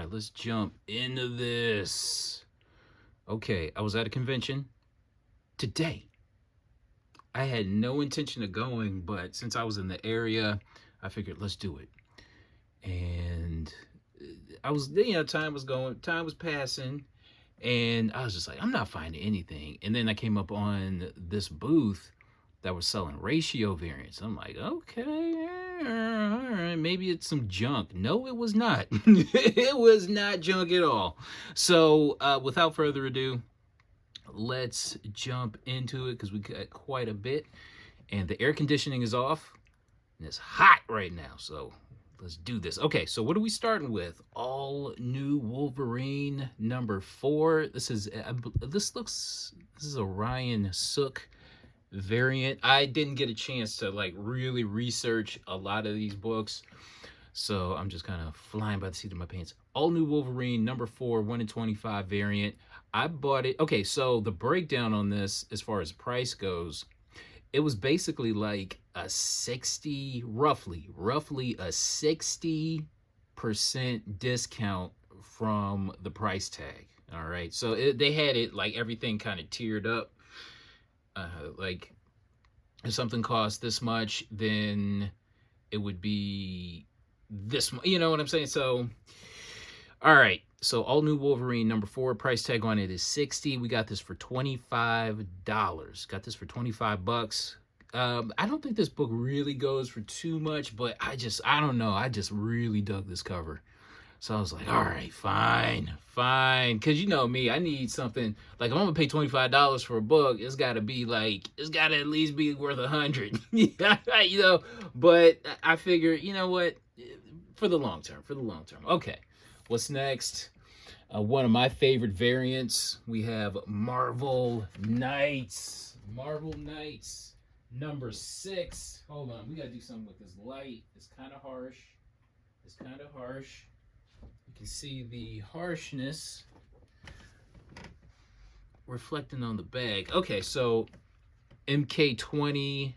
right, let's jump into this. Okay, I was at a convention today. I had no intention of going, but since I was in the area, I figured let's do it. And I was, time was going, time was passing, and I was just like, I'm not finding anything. And then I came up on this booth that was selling ratio variants. I'm like, okay, all right, maybe it's some junk. No, it was not. It was not junk at all. So, without further ado, let's jump into it because we got quite a bit, and the air conditioning is off, and it's hot right now. So let's do this. Okay, so what are we starting with? All new Wolverine #4. This is a Ryan Sook variant. I didn't get a chance to like really research a lot of these books, so I'm just kind of flying by the seat of my pants. All new Wolverine #4, 1 in 25 variant. I bought it. Okay, so the breakdown on this as far as price goes, it was basically like a 60, roughly a 60% discount from the price tag. All right, so they had it like everything kind of tiered up. Like if something costs this much, then it would be this much. You know what I'm saying? So, all right. So all new Wolverine #4, price tag on it is $60. We got this for $25. Got this for $25. I don't think this book really goes for too much, but I don't know. I just really dug this cover. So I was like, all right, fine. Because you know me, I need something, like if I'm going to pay $25 for a book, it's got to at least be worth $100. You know, but I figure, you know what, for the long term. Okay, what's next? One of my favorite variants, we have Marvel Knights. #6. Hold on, we got to do something with this light. It's kind of harsh. You can see the harshness reflecting on the bag. Okay, so MK20,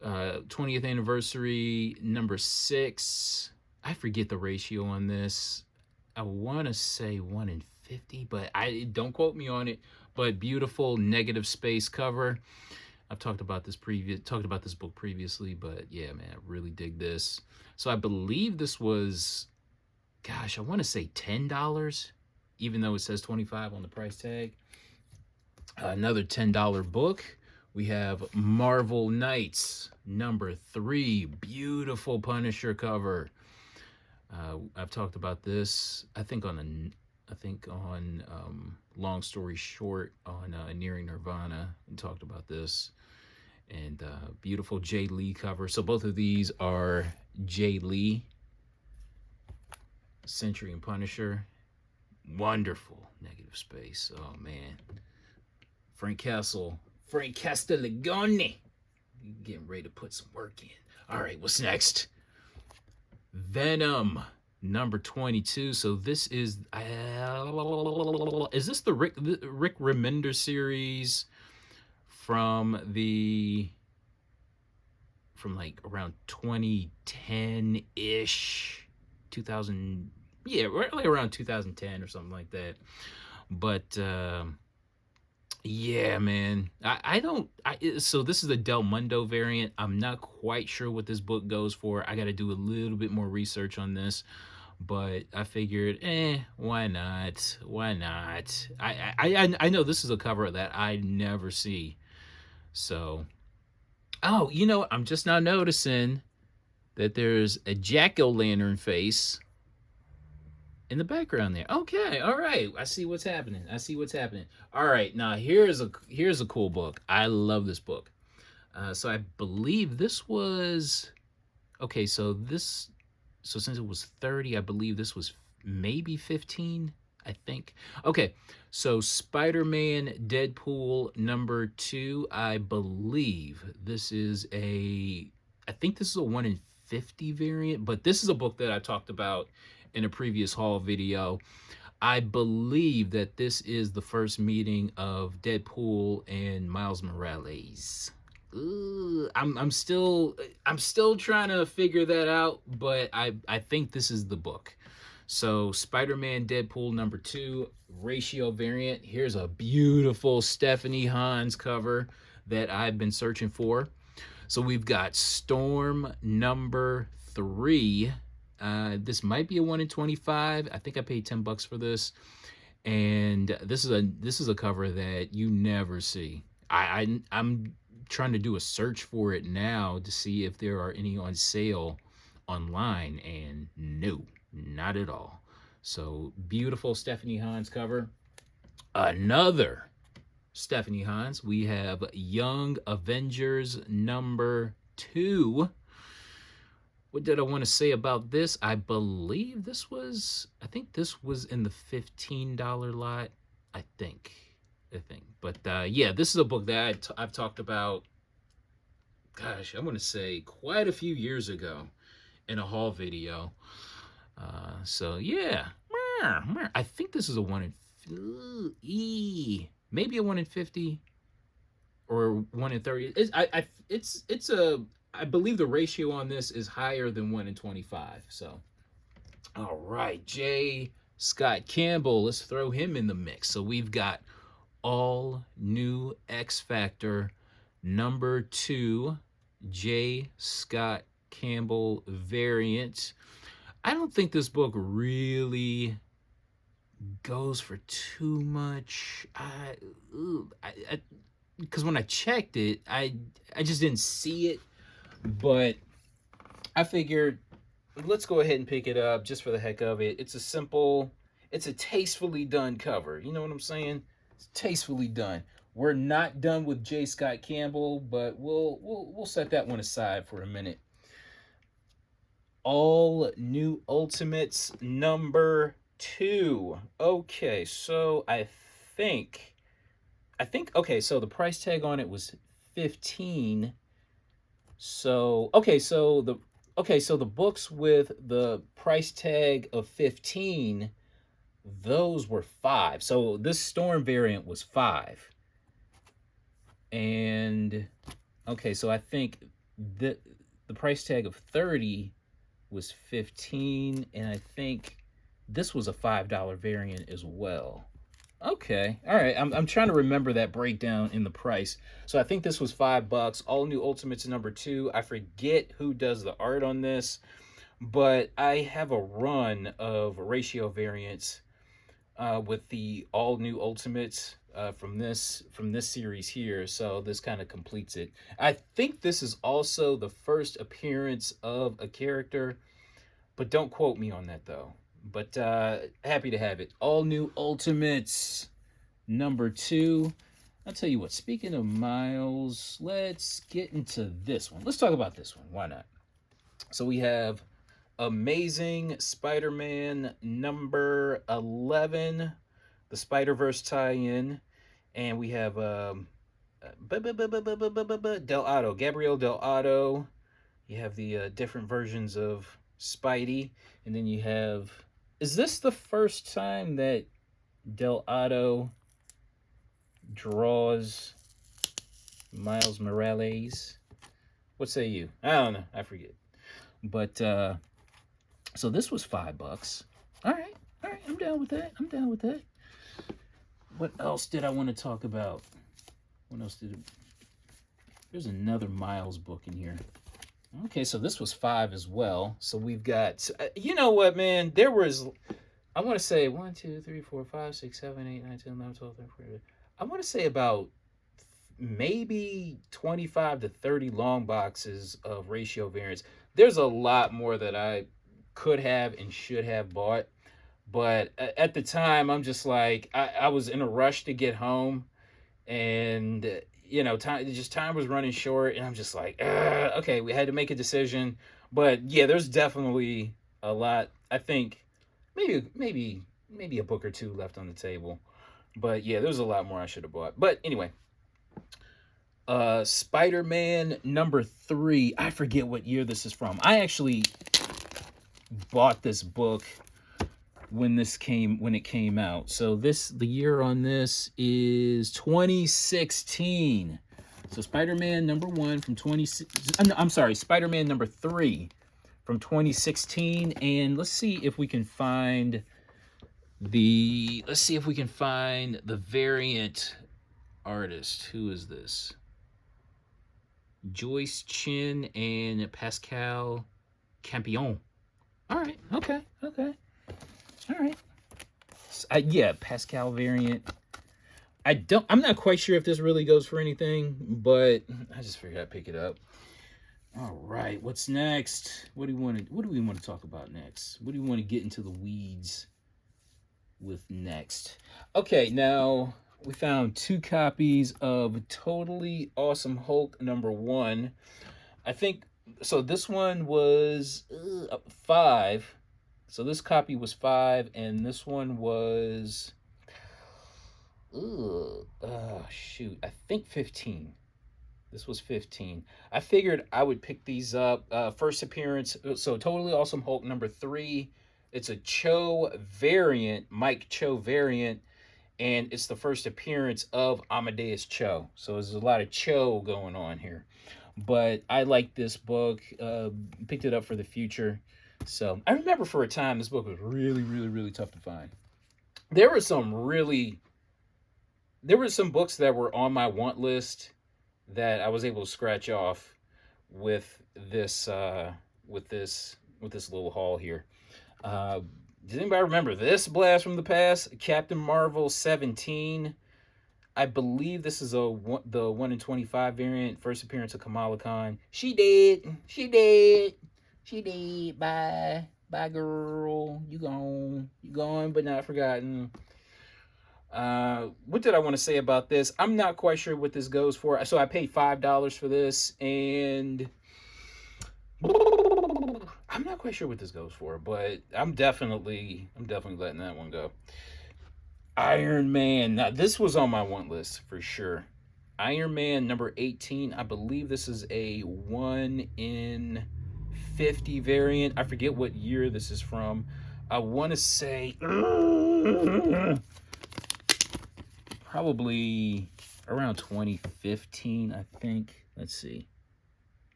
20th anniversary, #6. I forget the ratio on this. I want to say 1 in 50, but I don't quote me on it. But beautiful negative space cover. I've talked about this book previously, but yeah, man, I really dig this. So I believe this was, gosh, I want to say $10, even though it says 25 on the price tag. Another $10 book. We have Marvel Knights #3, beautiful Punisher cover. I've talked about this, I think on Long Story Short on Nearing Nirvana, and talked about this. And beautiful Jay Lee cover. So both of these are Jay Lee, Sentry and Punisher. Wonderful negative space. Oh man, Frank Castelligone, getting ready to put some work in. All right, what's next? Venom #22. So this is this the Rick Remender series from like around 2010-ish, 2000, yeah, right around 2010 or something like that. But yeah, man, so this is a Del Mundo variant. I'm not quite sure what this book goes for. I got to do a little bit more research on this, but I figured, why not? I know this is a cover that I never see. So, oh, you know, I'm just now noticing that there's a jack-o'-lantern face in the background there. Okay, all right. I see what's happening. All right, now here's a cool book. I love this book. So I believe this was, okay, so since it was 30, I believe this was maybe 15, I think. Okay, so Spider-Man Deadpool #2, I believe this is I think this is a 1 in 50 variant, but this is a book that I talked about in a previous haul video. I believe that this is the first meeting of Deadpool and Miles Morales. I'm still trying to figure that out, but I think this is the book. So Spider-Man Deadpool number 2 ratio variant. Here's a beautiful Stephanie Hans cover that I've been searching for. So we've got Storm number 3. This might be a 1 in 25. I think I paid $10 for this. And this is a cover that you never see. I'm trying to do a search for it now to see if there are any on sale online, and no, not at all. So beautiful Stephanie Hans cover. Another Stephanie Hans. We have Young Avengers number 2. What did I want to say about this? I think this was in the $15 lot. I think. But yeah, this is a book that I've talked about, gosh, I want to say quite a few years ago in a haul video. So yeah, I think this is a 1 in maybe a 1 in 50 or 1 in 30. I believe the ratio on this is higher than 1 in 25. So, all right, J. Scott Campbell, let's throw him in the mix. So we've got all new X Factor number 2, J. Scott Campbell variant. I don't think this book really goes for too much. Because when I checked it, I just didn't see it. But I figured, let's go ahead and pick it up just for the heck of it. It's a tastefully done cover. You know what I'm saying? It's tastefully done. We're not done with J. Scott Campbell, but we'll set that one aside for a minute. All New Ultimates number 2. Okay, so I think okay, so the price tag on it was $15. So the books with the price tag of $15, those were $5. So this Storm variant was $5. And okay, so I think the price tag of $30 was $15, and I think this was a $5 variant as well. Okay, all right. I'm trying to remember that breakdown in the price. So I think this was $5. All New Ultimates number 2. I forget who does the art on this, but I have a run of ratio variants with the All New Ultimates from this series here. So this kind of completes it. I think this is also the first appearance of a character, but don't quote me on that though. But happy to have it. All New Ultimates number 2. I'll tell you what, speaking of Miles, let's get into this one. Let's talk about this one. Why not? So we have Amazing Spider-Man number 11, the Spider-Verse tie-in. And we have Gabriel Del Otto. You have the different versions of Spidey. And then you have... Is this the first time that Del Otto draws Miles Morales? What say you? I don't know. I forget. But, so this was $5. All right. I'm down with that. What else did I want to talk about? There's another Miles book in here. Okay, so this was $5 as well. So we've got, you know what, man? There was, I want to say 1, 2, 3, 4, 5, 6, 7, 8, 9, 10, 11, 12, 13, 14. I want to say about maybe 25 to 30 long boxes of ratio variants. There's a lot more that I could have and should have bought. But at the time, I'm just like, I was in a rush to get home. And you know, time was running short, and I'm just like, okay, we had to make a decision. But yeah, there's definitely a lot. I think maybe a book or two left on the table. But yeah, there's a lot more I should have bought. But anyway, Spider-Man number 3. I forget what year this is from. I actually bought this book when it came out. So the year on this is 2016. So Spider-Man number 1 from 2016. I'm sorry, Spider-Man number 3 from 2016, and let's see if we can find the variant artist. Who is this? Joyce Chin and Pascal Campion. All right. Okay. All right. Yeah, Pascal variant. I'm not quite sure if this really goes for anything, but I just figured I'd pick it up. All right, what's next? What do we want to talk about next? What do we want to get into the weeds with next? Okay, now we found 2 copies of Totally Awesome Hulk #1. I think so. This one was 5. So this copy was 5, and this one was shoot, I think 15. This was 15. I figured I would pick these up. First appearance, so Totally Awesome Hulk #3. It's a Cho variant, Mike Cho variant, and it's the first appearance of Amadeus Cho. So there's a lot of Cho going on here. But I like this book. Picked it up for the future. So I remember for a time this book was really, really, really tough to find. There were some books that were on my want list that I was able to scratch off with this little haul here. Does anybody remember this blast from the past? Captain Marvel 17. I believe this is the 1 in 25 variant. First appearance of Kamala Khan. She did. Bye girl. You gone, but not forgotten. What did I want to say about this? I'm not quite sure what this goes for. So I paid $5 for this, and I'm not quite sure what this goes for, but I'm definitely letting that one go. Iron Man. Now this was on my want list for sure. Iron Man #18. I believe this is a 1 in 50 variant. I forget what year this is from. I want to say probably around 2015, I think. Let's see.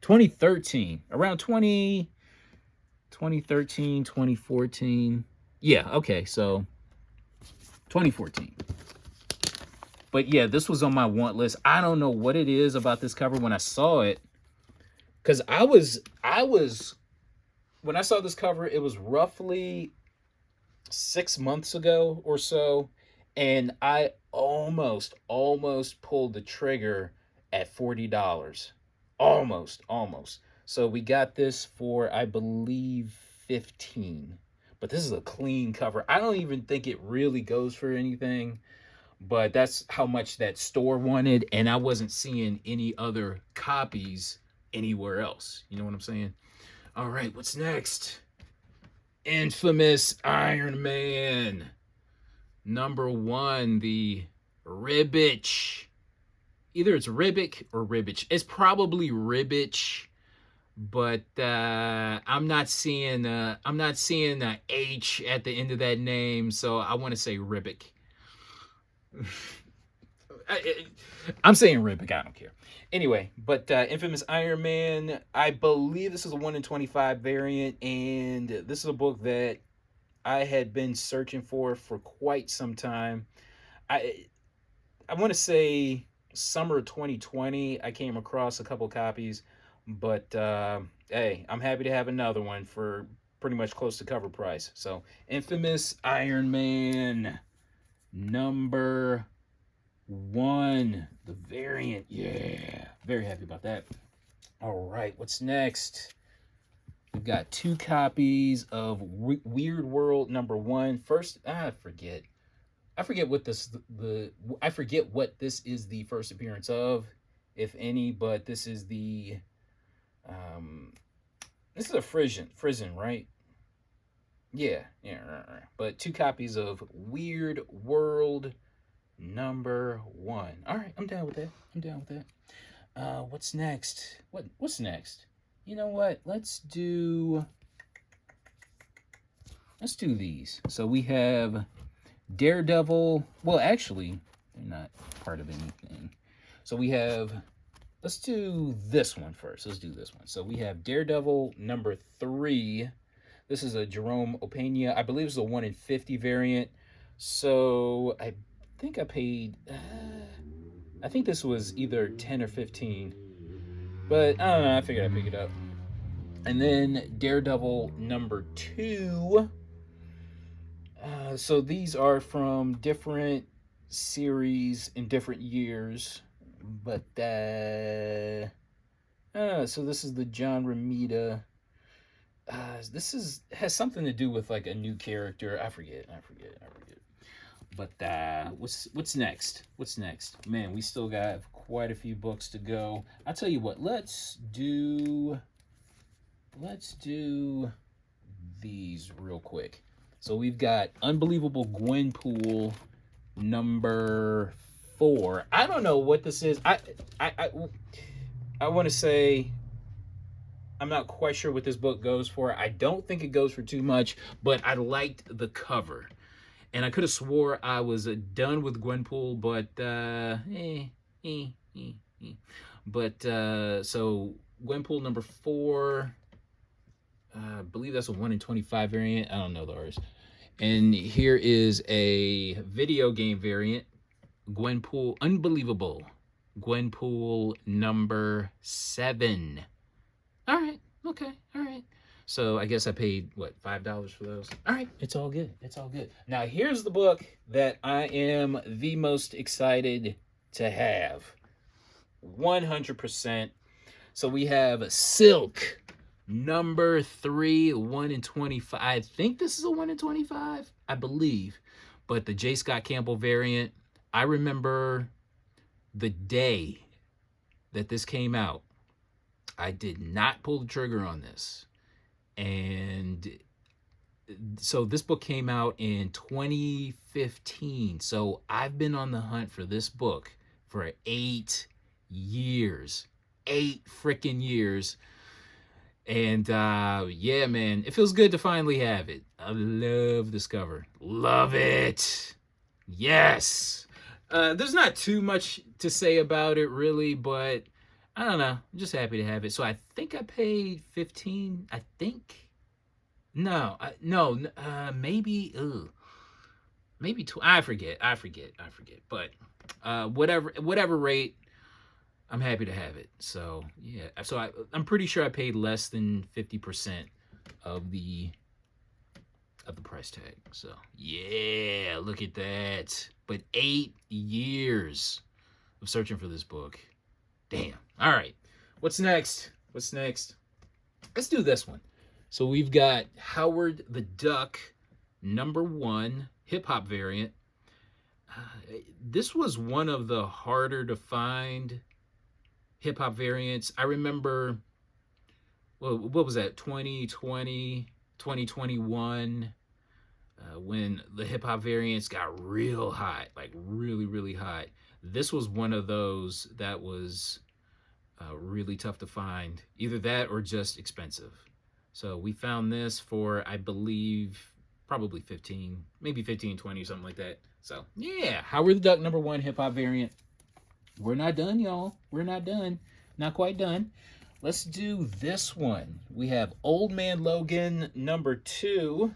2013. Around 2013, 2014. Yeah, okay, so 2014. But yeah, this was on my want list. I don't know what it is about this cover when I saw it. Because I was when I saw this cover, it was roughly 6 months ago or so. And I almost pulled the trigger at $40. Almost. So we got this for, I believe, 15. But this is a clean cover. I don't even think it really goes for anything. But that's how much that store wanted. And I wasn't seeing any other copies anywhere else. You know what I'm saying? All right, what's next? Infamous Iron Man #1, the Ribbich. Either it's Ribic or Ribbich. It's probably Ribbich, but I'm not seeing a H at the end of that name, so I want to say Ribic. I'm saying Ribic. I don't care. Anyway, but Infamous Iron Man. I believe this is a 1 in 25 variant, and this is a book that I had been searching for quite some time. I want to say summer 2020, I came across a couple copies, but hey, I'm happy to have another one for pretty much close to cover price. So, Infamous Iron Man #1, the variant. Yeah, very happy about that. All right, what's next? We've got 2 copies of Weirdworld #1. First, I forget what this is the first appearance of, if any. But this is the this is a Frisian, right? Yeah. Right. But 2 copies of Weirdworld #1. All right, I'm down with that. What's next? What's next? You know what? Let's do these. So we have Daredevil. Well, actually, they're not part of anything. So we have let's do this one first. Let's do this one. So we have Daredevil number 3. This is a Jerome Opeña. I believe it's a 1 in 50 variant. So I think I paid, I think this was either 10 or 15. But I don't know. I figured I'd pick it up. And then Daredevil number 2. So these are from different series in different years. But so this is the John Romita. This has something to do with like a new character. I forget. But what's next? What's next? Man, we still got quite a few books to go. I'll tell you what. Let's do these real quick. So we've got Unbelievable Gwenpool number 4. I don't know what this is. I want to say I'm not quite sure what this book goes for. I don't think it goes for too much, but I liked the cover. And I could have swore I was done with Gwenpool, but so Gwenpool number 4, I believe that's a 1 in 25 variant. I don't know the others. And here is a video game variant, Gwenpool Unbelievable. Gwenpool number 7. All right. Okay. All right. So I guess I paid, what, $5 for those? All right. It's all good. It's all good. Now, here's the book that I am the most excited to have. 100%. So we have Silk number 3, 1 in 25. I think this is a 1 in 25, I believe. But the J. Scott Campbell variant, I remember the day that this came out. I did not pull the trigger on this. And so this book came out in 2015. So I've been on the hunt for this book for 8 years. 8 freaking years. And yeah, man, it feels good to finally have it. I love this cover. Love it. Yes. There's not too much to say about it, really, but I don't know. I'm just happy to have it. So I think I paid 15. I think. No, maybe. Maybe 2. I forget. But whatever rate, I'm happy to have it. So yeah. So I'm pretty sure I paid less than 50% of the price tag. So yeah, look at that. But 8 years of searching for this book. Damn. All right. What's next? Let's do this one. So we've got Howard the Duck, number 1, hip-hop variant. This was one of the harder to find hip-hop variants. I remember, well, what was that, 2020, 2021, when the hip-hop variants got real hot, like really, really hot. This was one of those that was really tough to find. Either that or just expensive. So we found this for, I believe, probably 15, maybe 15, 20, something like that. So yeah, Howard the Duck number 1 hip-hop variant. We're not done, y'all. We're not done. Not quite done. Let's do this one. We have Old Man Logan number 2.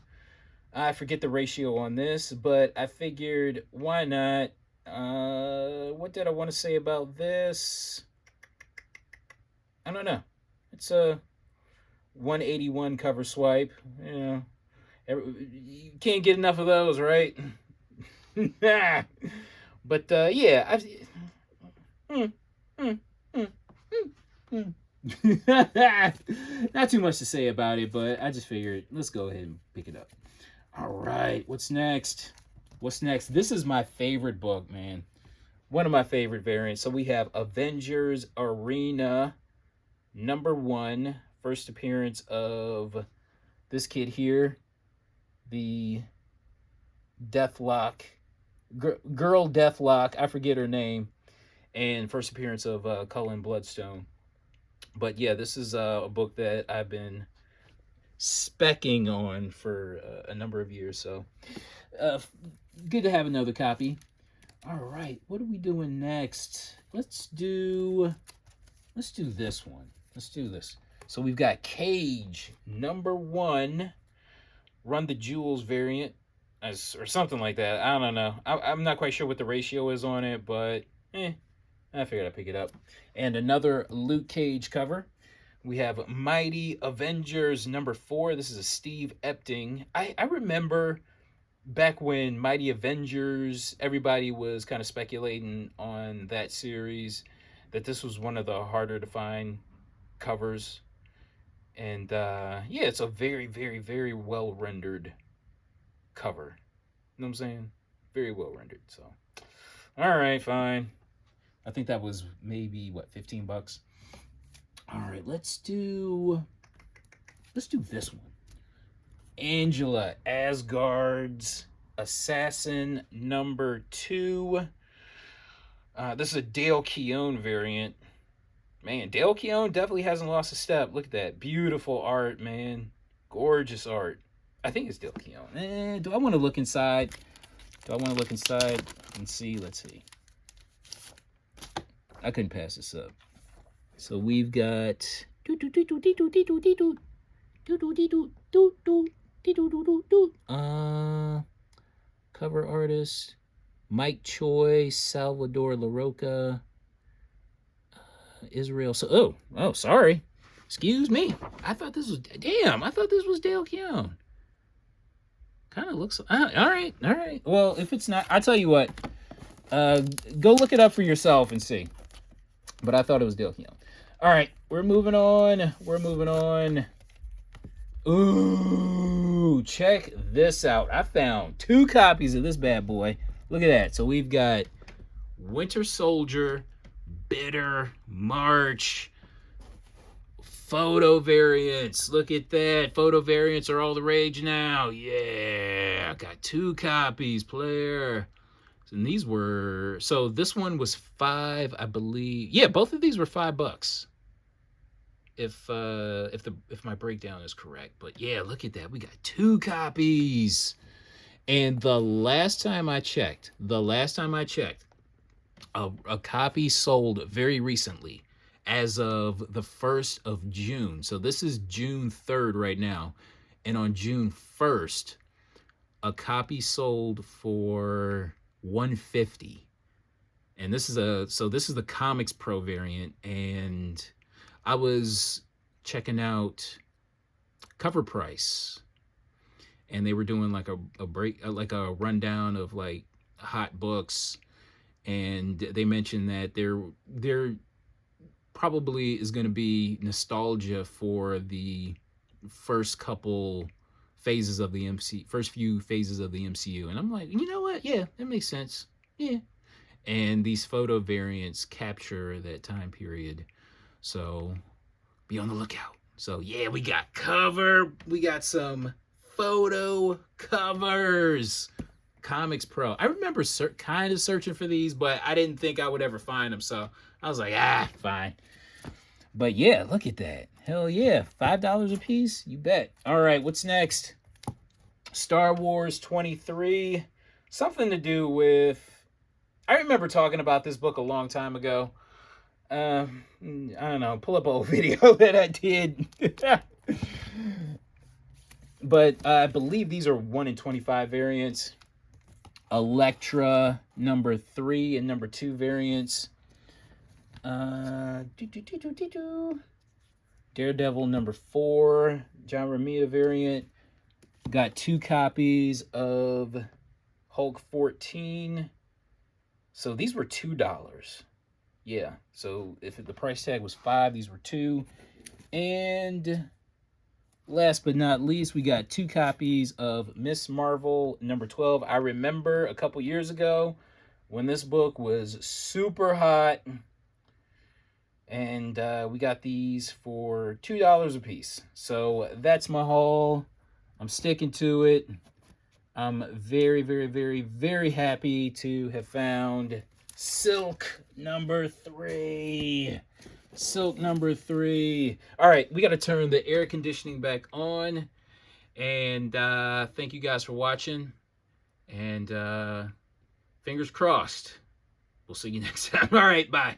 I forget the ratio on this, but I figured, why not? What did I want to say about this? I don't know. It's a 181 cover swipe. You know, you can't get enough of those, right? But yeah, not too much to say about it, but I just figured let's go ahead and pick it up. All right, what's next? This is my favorite book, man. One of my favorite variants. So we have Avengers Arena number 1, first appearance of this kid here, the Deathlock, girl Deathlock, I forget her name, and first appearance of Cullen Bloodstone. But yeah, this is a book that I've been specking on for a number of years, so good to have another copy. All right, what are we doing next? Let's do let's do this one. Let's do this. So we've got Cage #1, Run the Jewels variant, or something like that. I don't know. I'm not quite sure what the ratio is on it, but I figured I'd pick it up. And another Luke Cage cover. We have Mighty Avengers #4. This is a Steve Epting. I remember back when Mighty Avengers, everybody was kind of speculating on that series, that this was one of the harder to find covers. And yeah, it's a very, very, very well rendered cover. You know what I'm saying? Very well rendered. So, all right, fine. I think that was maybe what, $15. All right, let's do this one. Angela, Asgard's Assassin #2. This is a Dale Keown variant. Man, Dale Keown definitely hasn't lost a step. Look at that. Beautiful art, man. Gorgeous art. I think it's Dale Keown. Do I want to look inside? And see? Let's see. I couldn't pass this up. So we've got cover artist Mike Choi, Salvador LaRocca, Israel. So sorry, excuse me. I thought this was Dale Keown. Kind of looks. All right. Well, if it's not, I'll tell you what. Go look it up for yourself and see. But I thought it was Dale Keown. All right, we're moving on. Ooh, check this out. I found 2 copies of this bad boy. Look at that. So we've got Winter Soldier, Bitter, March, photo variants. Look at that. Photo variants are all the rage now. Yeah, I got 2 copies, player. And these were, so this one was $5, I believe. Yeah, both of these were $5. If my breakdown is correct. But yeah, look at that. We got 2 copies. And the last time I checked, a copy sold very recently, as of the 1st of June. So this is June 3rd right now. And on June 1st, a copy sold for $150. And this is the Comics Pro variant, and I was checking out Cover Price, and they were doing like a rundown of like hot books, and they mentioned that there probably is going to be nostalgia for the first few phases of the MCU. And I'm like, you know what? Yeah, that makes sense. Yeah. And these photo variants capture that time period. So be on the lookout. So yeah, we got some photo covers. Comics Pro. I remember kind of searching for these, but I didn't think I would ever find them. So I was like, fine. But yeah, look at that. Hell yeah. $5 a piece? You bet. All right, what's next? Star Wars 23. Something to do with... I remember talking about this book a long time ago. I don't know. Pull up an old video that I did. But I believe these are 1 in 25 variants. Elektra #3 and #2 variants. Daredevil #4, John Romita variant. Got 2 copies of Hulk 14. So these were $2. Yeah. So if the price tag was $5, these were $2. And last but not least, we got 2 copies of Miss Marvel #12. I remember a couple years ago when this book was super hot. And we got these for $2 a piece. So that's my haul. I'm sticking to it. I'm very, very, very, very happy to have found Silk #3. Silk #3. All right, we got to turn the air conditioning back on. And thank you guys for watching. And fingers crossed. We'll see you next time. All right, bye.